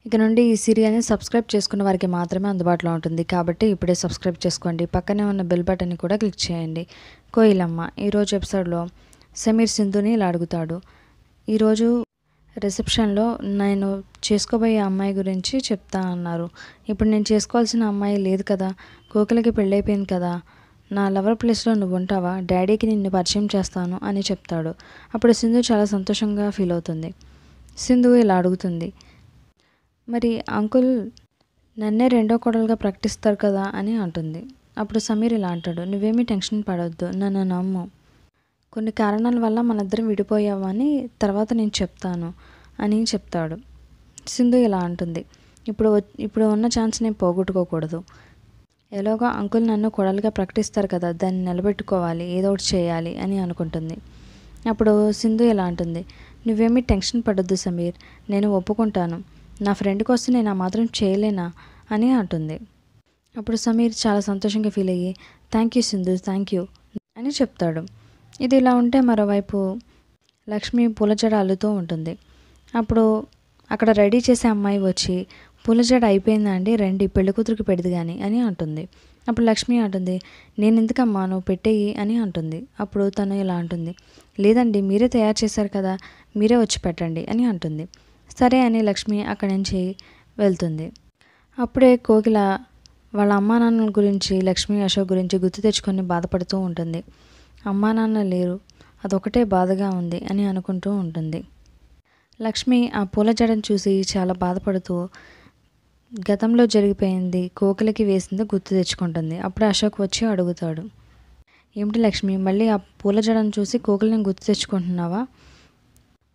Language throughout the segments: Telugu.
ఇక నుండి ఈ సీరియల్ని సబ్స్క్రైబ్ చేసుకున్న వారికి మాత్రమే అందుబాటులో ఉంటుంది కాబట్టి ఇప్పుడే సబ్స్క్రైబ్ చేసుకోండి. పక్కనే ఉన్న బెల్ బటన్ని కూడా క్లిక్ చేయండి. కోయిలమ్మ ఈరోజు ఎపిసోడ్లో సమీర్ సింధుని ఇలా అడుగుతాడు. ఈరోజు రిసెప్షన్లో నేను చేసుకోబోయే అమ్మాయి గురించి చెప్తా అన్నారు. ఇప్పుడు నేను చేసుకోవాల్సిన అమ్మాయి లేదు కదా, కోకిలకి పెళ్ళైపోయింది కదా, నా లవర్ ప్లేస్లో నువ్వు ఉంటావా, డాడీకి నిన్ను పరిచయం చేస్తాను అని చెప్తాడు. అప్పుడు సింధు చాలా సంతోషంగా ఫీల్ అవుతుంది. సింధు ఇలా అడుగుతుంది, మరి అంకుల్ నన్నే రెండో కోడలుగా ప్రకటిస్తారు కదా అని అంటుంది. అప్పుడు సమీర్ ఇలా అంటాడు, నువ్వేమీ టెన్షన్ పడవద్దు, నన్ను నమ్ము. కొన్ని కారణాల వల్ల మనిద్దరం విడిపోయావని తర్వాత నేను చెప్తాను అని చెప్తాడు. సింధు ఇలా అంటుంది, ఇప్పుడు ఉన్న ఛాన్స్ నేను పోగొట్టుకోకూడదు. ఎలాగో అంకుల్ నన్ను కోడలుగా ప్రకటిస్తారు కదా, దాన్ని నిలబెట్టుకోవాలి, ఏదో ఒకటి చేయాలి అని అనుకుంటుంది. అప్పుడు సింధు ఇలా అంటుంది, నువ్వేమీ టెన్షన్ పడొద్దు సమీర్, నేను ఒప్పుకుంటాను. నా ఫ్రెండ్ కోసం నేను ఆ మాత్రం చేయలేనా అని అంటుంది. అప్పుడు సమీర్ చాలా సంతోషంగా ఫీల్ అయ్యి thank you Sindhu, thank you అని చెప్తాడు. ఇది ఇలా ఉంటే మరోవైపు లక్ష్మి పూలజడ అల్లుతూ ఉంటుంది. అప్పుడు అక్కడ రెడీ చేసే అమ్మాయి వచ్చి పూలజడ అయిపోయిందా అండి, రండి పెళ్లి కూతురికి పెడిది కానీ అని అంటుంది. అప్పుడు లక్ష్మి అంటుంది, నేను ఎందుకమ్మా, నువ్వు పెట్టేయి అని అంటుంది. అప్పుడు తను ఇలా అంటుంది, లేదండి మీరే తయారు చేశారు కదా, మీరే వచ్చి పెట్టండి అని అంటుంది. సరే అని లక్ష్మి అక్కడి నుంచి వెళ్తుంది. అప్పుడే కోకిల వాళ్ళ అమ్మా నాన్నల గురించి, లక్ష్మి అశోక్ గురించి గుర్తు తెచ్చుకొని బాధపడుతూ ఉంటుంది. అమ్మా నాన్న లేరు, అదొకటే బాధగా ఉంది అని అనుకుంటూ ఉంటుంది. లక్ష్మి ఆ పూల జడను చూసి చాలా బాధపడుతూ గతంలో జరిగిపోయింది కోకిలకి వేసింది గుర్తు తెచ్చుకుంటుంది. అప్పుడు అశోక్ వచ్చి అడుగుతాడు, ఏమిటి లక్ష్మి, మళ్ళీ ఆ పూల జడను చూసి కోకిలని గుర్తు తెచ్చుకుంటున్నావా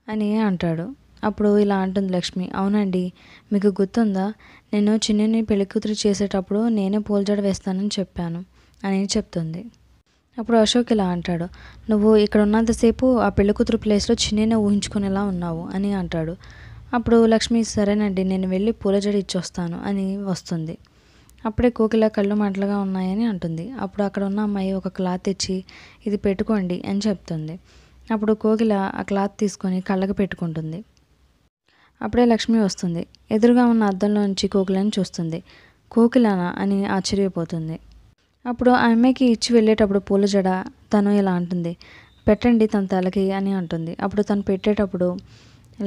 అని అంటాడు. అప్పుడు ఇలా అంటుంది లక్ష్మి, అవునండి, మీకు గుర్తుందా, నేను చిన్నిని పెళ్ళికూతురు చేసేటప్పుడు నేనే పూలజడ వేస్తానని చెప్పాను అని చెప్తుంది. అప్పుడు అశోక్ ఇలా అంటాడు, నువ్వు ఇక్కడ ఉన్నంతసేపు ఆ పెళ్ళికూతురు ప్లేస్లో చిన్నిని ఊహించుకునేలా ఉన్నావు అని అంటాడు. అప్పుడు లక్ష్మి సరేనండి, నేను వెళ్ళి పూలజడ ఇచ్చొస్తాను అని వస్తుంది. అప్పుడే కోకిల కళ్ళు మంటలుగా ఉన్నాయని అంటుంది. అప్పుడు అక్కడ ఉన్న అమ్మాయి ఒక క్లాత్ తెచ్చి ఇది పెట్టుకోండి అని చెప్తుంది. అప్పుడు కోకిల ఆ క్లాత్ తీసుకొని కళ్ళకు పెట్టుకుంటుంది. అప్పుడే లక్ష్మి వస్తుంది. ఎదురుగా ఉన్న అద్దంలో నుంచి కోకిలని చూస్తుంది. కోకిలనా అని ఆశ్చర్యపోతుంది. అప్పుడు ఆ అమ్మాయికి ఇచ్చి వెళ్ళేటప్పుడు పూల జడ తను ఇలా అంటుంది, పెట్టండి తన తలకి అని అంటుంది. అప్పుడు తను పెట్టేటప్పుడు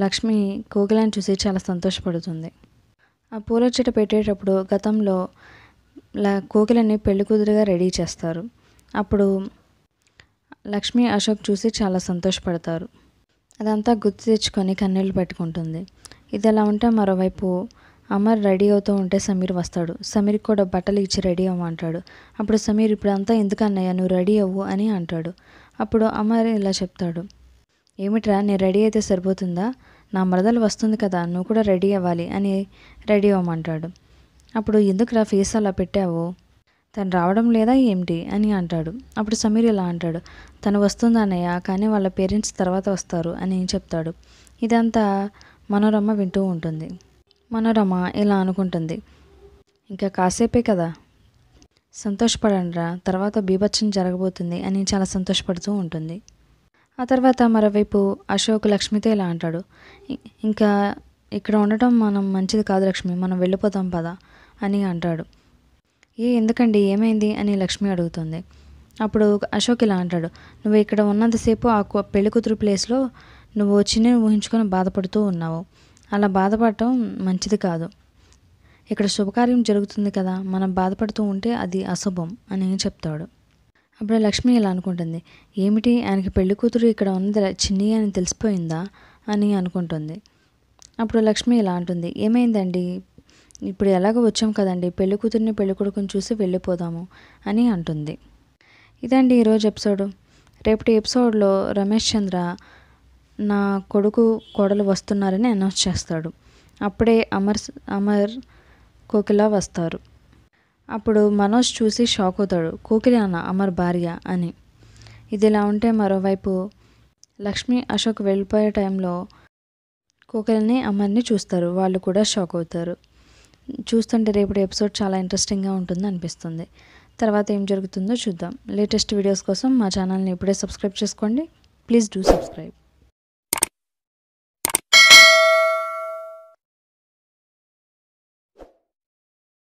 లక్ష్మి కోకిలని చూసి చాలా సంతోషపడుతుంది. ఆ పూల జడ పెట్టేటప్పుడు గతంలో కోకిలని పెళ్లి కూతురుగా రెడీ చేస్తారు. అప్పుడు లక్ష్మి అశోక్ చూసి చాలా సంతోషపడతారు. అదంతా గుర్తు తెచ్చుకొని కన్నీళ్ళు పెట్టుకుంటుంది. ఇది ఎలా ఉంటే మరోవైపు అమర్ రెడీ అవుతూ ఉంటే సమీర్ వస్తాడు. సమీర్కి కూడా బట్టలు ఇచ్చి రెడీ అవ్వమంటాడు. అప్పుడు సమీర్, ఇప్పుడు అంతా ఎందుకన్నయ్య, నువ్వు రెడీ అవ్వు అని అంటాడు. అప్పుడు అమర్ ఇలా చెప్తాడు, ఏమిట్రా నేను రెడీ అయితే సరిపోతుందా, నా మరదలు వస్తుంది కదా, నువ్వు కూడా రెడీ అవ్వాలి అని రెడీ అవ్వమంటాడు. అప్పుడు ఎందుకురా ఫేస్ అలా పెట్టావు, తను రావడం లేదా ఏమిటి అని అంటాడు. అప్పుడు సమీర్ ఇలా అంటాడు, తను వస్తుంది అన్నయ్య, కానీ వాళ్ళ పేరెంట్స్ తర్వాత వస్తారు అని చెప్తాడు. ఇదంతా మనోరమ వింటూ ఉంటుంది. మనోరమ ఇలా అనుకుంటుంది, ఇంకా కాసేపే కదా, సంతోషపడండిరా, తర్వాత బీభత్సం జరగబోతుంది అని చాలా సంతోషపడుతూ ఉంటుంది. ఆ తర్వాత మరోవైపు అశోక్ లక్ష్మితో ఇలా అంటాడు, ఇంకా ఇక్కడ ఉండటం మనం మంచిది కాదు లక్ష్మి, మనం వెళ్ళిపోతాం పదా అని అంటాడు. ఎందుకండి, ఏమైంది అని లక్ష్మి అడుగుతుంది. అప్పుడు అశోక్ ఇలా అంటాడు, నువ్వు ఇక్కడ ఉన్నంతసేపు ఆ పెళ్లి కూతురు ప్లేస్లో నువ్వు చిన్నని ఊహించుకొని బాధపడుతూ ఉన్నావు, అలా బాధపడటం మంచిది కాదు, ఇక్కడ శుభకార్యం జరుగుతుంది కదా, మనం బాధపడుతూ ఉంటే అది అశుభం అని చెప్తాడు. అప్పుడు లక్ష్మి ఇలా అనుకుంటుంది, ఏమిటి ఆయనకి పెళ్లి కూతురు ఇక్కడ ఉన్నది చిన్ని అని తెలిసిపోయిందా అని అనుకుంటుంది. అప్పుడు లక్ష్మి ఇలా అంటుంది, ఏమైందండి, ఇప్పుడు ఎలాగో వచ్చాం కదండి, పెళ్లి కూతుర్ని పెళ్లి కొడుకుని చూసి వెళ్ళిపోదాము అని అంటుంది. ఇదండి ఈరోజు ఎపిసోడు. రేపటి ఎపిసోడ్లో రమేష్ చంద్ర నా కొడుకు కోడలు వస్తున్నారని అనౌన్స్ చేస్తాడు. అప్పుడే అమర్ కోకిల వస్తారు. అప్పుడు మనోజ్ చూసి షాక్ అవుతాడు, కోకిల అన్న అమర్ భార్య అని. ఇది ఇలా ఉంటే మరోవైపు లక్ష్మి అశోక్ వెళ్ళిపోయే టైంలో కోకిలని అమర్ని చూస్తారు. వాళ్ళు కూడా షాక్ అవుతారు. చూస్తుంటే రేపటి ఎపిసోడ్ చాలా ఇంట్రెస్టింగ్గా ఉంటుంది అనిపిస్తుంది. తర్వాత ఏం జరుగుతుందో చూద్దాం. లేటెస్ట్ వీడియోస్ కోసం మా ఛానల్ని ఇప్పుడే సబ్స్క్రైబ్ చేసుకోండి. Please do subscribe.